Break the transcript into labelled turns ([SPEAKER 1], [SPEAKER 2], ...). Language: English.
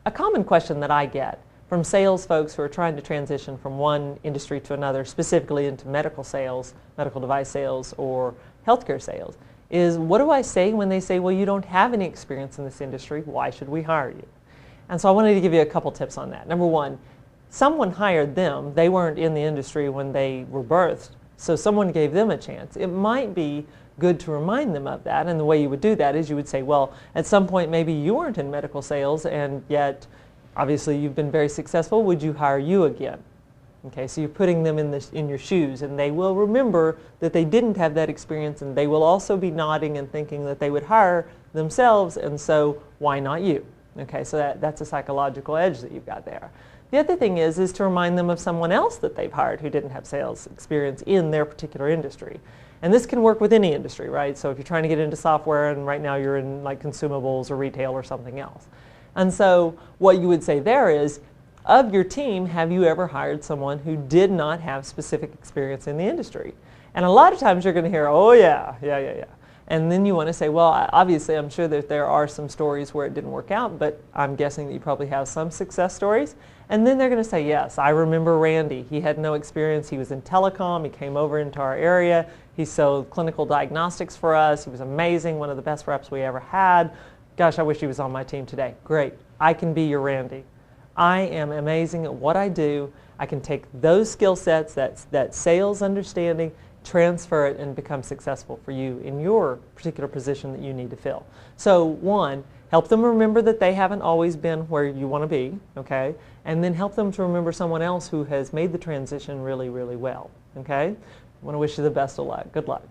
[SPEAKER 1] A common question that I get from sales folks who are trying to transition from one industry to another, specifically into medical sales, medical device sales, or healthcare sales, is what do I say when they say, well, you don't have any experience in this industry, why should we hire you? And so I wanted to give you a couple tips on that. Number one, someone hired them. They weren't in the industry when they were birthed, so someone gave them a chance. It might be good to remind them of that, and the way you would do that is you would say, well, at some point maybe you weren't in medical sales and yet obviously you've been very successful. Would you hire you again? Okay, so you're putting them in your shoes, and they will remember that they didn't have that experience, and they will also be nodding and thinking that they would hire themselves, and so why not you? Okay, so that's a psychological edge that you've got there. The other thing is to remind them of someone else that they've hired who didn't have sales experience in their particular industry. And this can work with any industry, right? So if you're trying to get into software and right now you're in like consumables or retail or something else. And so what you would say there is, of your team, have you ever hired someone who did not have specific experience in the industry? And a lot of times you're going to hear, oh yeah. And then you want to say, well, obviously I'm sure that there are some stories where it didn't work out, but I'm guessing that you probably have some success stories. And then they're going to say, yes, I remember Randy. He had no experience. He was in telecom. He came over into our area. He sold clinical diagnostics for us. He was amazing, one of the best reps we ever had. Gosh, I wish he was on my team today. Great. I can be your Randy. I am amazing at what I do. I can take those skill sets, that sales understanding, transfer it and become successful for you in your particular position that you need to fill. So one, help them remember that they haven't always been where you want to be, okay? And then help them to remember someone else who has made the transition really, really well, okay? I want to wish you the best of luck. Good luck.